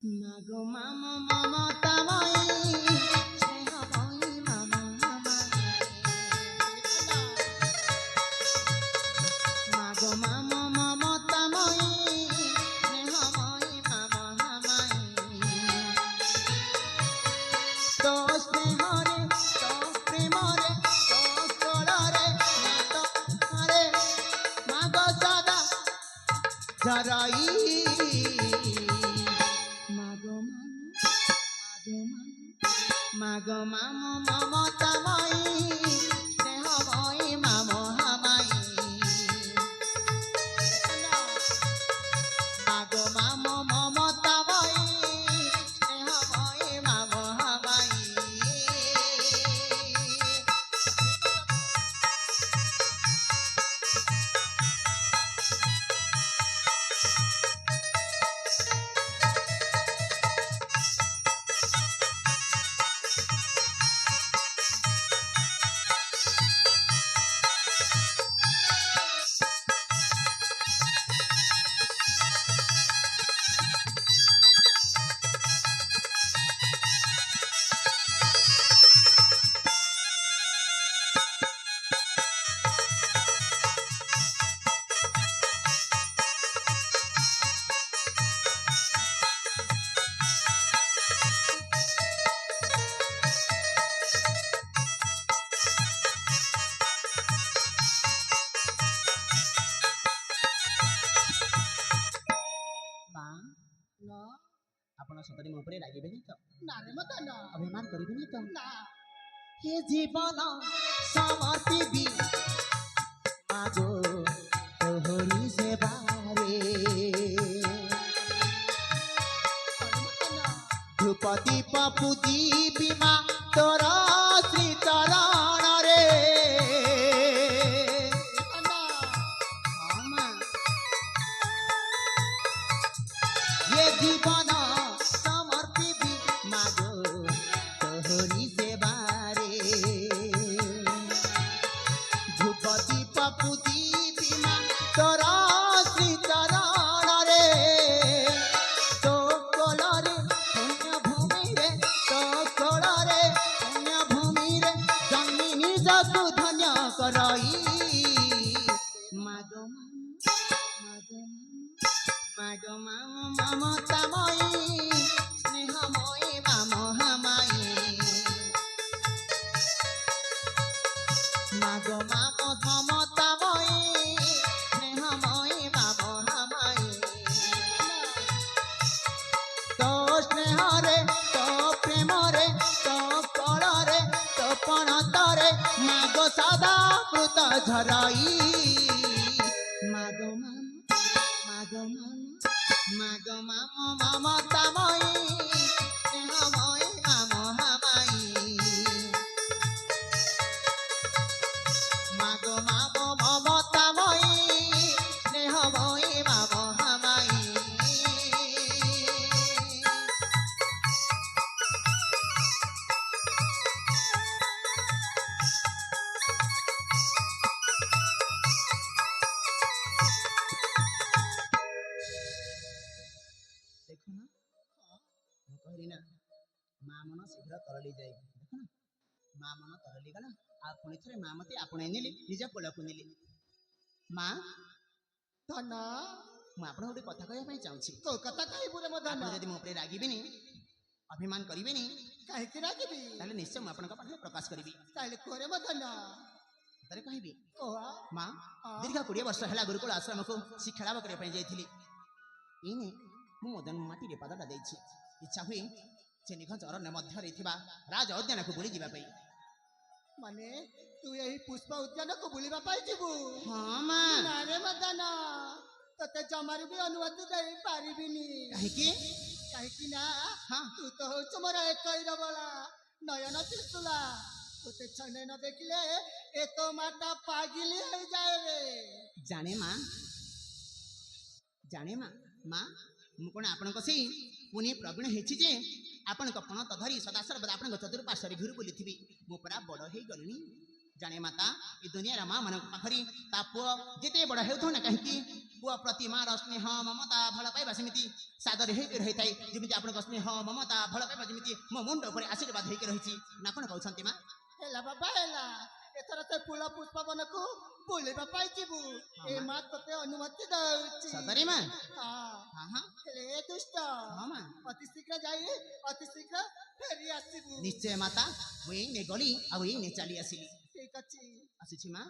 মাগো মামা মমতাময়ী স্নেহময়ী মামা মাগো মামা মমতাময়ী স্নেহময়ী মামা তো স্নেহরে তো প্রেমরে তো কোଳରେ তো রে মাগো সদা জরাই মাগো মাম মমতাময়ী স্নেহময়ী মামহামায়ী মাগো মাম মমতাময়ী স্নেহময়ী মামহামায়ী ଆପଣ ସତରେ ମୋ ଉପରେ ରାଗିବେନି ତ? ନା ରେ ମତ ନା ଅଭିମାନ କରିବେନି ତ? ନା हे जीवन समर्पिबी मागो तोहरी सेवारे ध्रुपदी पपूजी बीमा तोर श्री चरण रे ये जीवन समर्पिबी मागो तोहरी सेवारे ध्रुपदी पपूजी बीमा तोर श्री चरण रे तो कोलरे पुण्य भूमि रे तो कोलरे पुण्य भूमि रे जन्मी निजकु धन्य करई मागो मागो ममतामयी स्नेहमयी मामहामायी मागो ममतामयी स्नेहमयी मामहामायी तो स्नेहरे तो प्रेमरे तो कोଳରେ तो पणतरे मागो सदा कृत झराई मागो ममतामयी स्नेहमयी मामहामायी मागो ममतामयी स्नेहमयी मामहामायी देखो ना कहली ना माँ मन शीघ्र तरली जाए देख ना माँ मन तरली गला आ पुणी थे माँ मत आपणे नेली निज कोल को नेली माँ धन ମୁଁ ଆପଣଙ୍କୁ ଗୋଟେ କଥା କହିବା ପାଇଁ ଚାହୁଁଛି କୋଉ କଥା କହିବୁ ରେ ମୋ ଧନ ଆପଣ ଯଦି ମୋ ଉପରେ ରାଗିବେନି ଅଭିମାନ କରିବେନି କାହିଁକି ରାଗିବି ତାହେଲେ ନିଶ୍ଚୟ ମୁଁ ଆପଣଙ୍କ ପାଖରେ ପ୍ରକାଶ କରିବି ତାହେଲେ କୋରେ ମୋ ଧନ ତରେ କହିବି କୋହ ମା ଦୀର୍ଘ 20 ବର୍ଷ ହେଲା ଗୁରୁକୁଳ ଆଶ୍ରମକୁ ଶିକ୍ଷାଲାଭ କରିବା ପାଇଁ ଯାଇଥିଲି ଏଇନେ ମୁଁ ମଦନ ମାଟିରେ ପାଦଟା ଦେଇଛି ଇଚ୍ଛା ହୁଏ ସେ ନିଘଞ୍ଚ ଅରଣ୍ୟ ମଧ୍ୟରେ ଥିବା ରାଜ ଉଦ୍ୟାନକୁ ବୁଲି ଯିବା ପାଇଁ ମାନେ ତୁ ଏହି ପୁଷ୍ପ ଉଦ୍ୟାନକୁ ବୁଲିବା ପାଇଁ ଯିବୁ ହଁ ମା ନା ରେ ମୋ ଧନ ତତେ ଜମାରୁ ବି ଅନୁମତି ଦେଇ ପାରିବିନି କାହିଁକି ନା ତୁ ତ ହଉଛୁ ମୋର ଏକଇର ବଳା ନୟନ ତ୍ରିଶୂଳା ତୋତେ ଛନେ ନ ଦେଖିଲେ ଏ ତ ମାଟା ପାଗିଲି ହେଇଯାଏ ରେ ଜାଣେ ମା ମା ମୁଁ କଣ ଆପଣଙ୍କ ସେଇ ପୁଣି ପ୍ରବୀଣ ହେଇଛି ଯେ ଆପଣଙ୍କ ପଣତ ଧରି ସଦାସର୍ବଦା ଆପଣଙ୍କ ଚତୁଃପାର୍ଶ୍ୱରେ ଘୁରି ବୁଲିଥିବି ମୁଁ ପରା ବଡ଼ ହେଇଗଲିଣି ଜାଣେ ମାତା ଏ ଦୁନିଆର ମା ମାନଙ୍କ ପାଖରେ ତା ପୁଅ ଯେତେ ବଡ଼ ହେଉଥାଉ ନା କାହିଁକି पुआ प्रति मार स्नेह ममता भल पाइबा सेमिति सादर हेकि रहिथाय जेमिति आपनक स्नेह ममता भल पाइबा जेमिति मो मुंड ऊपर आशीर्वाद हेकि रहिछि ना कोन कहउछन्ति मा ହେଲା ବାବା ହେଲା ଏଥର ସେ ଫୁଲ ପୁଷ୍ପବନକୁ ବୁଲିବା ପାଇଁ ଯିବୁ ଏ ମା ତତେ ଅନୁମତି ଦଉଛି ସତରେ ମା ହଁ ହଁ ହଁ ହେଲେ ଏ ଦୁଷ୍ଟ ହଁ ମା ଅତି ଶୀଘ୍ର ଯାଇ ଅତି ଶୀଘ୍ର ଫେରି ଆସିବୁ ନିଶ୍ଚୟ ମାତା ମୁଇଁ ନେ ଗଲି ଆଉ ଏଇ ନେ ଚାଲି ଆସିଲି ଠିକ ଅଛି ଆସୁଛି ମା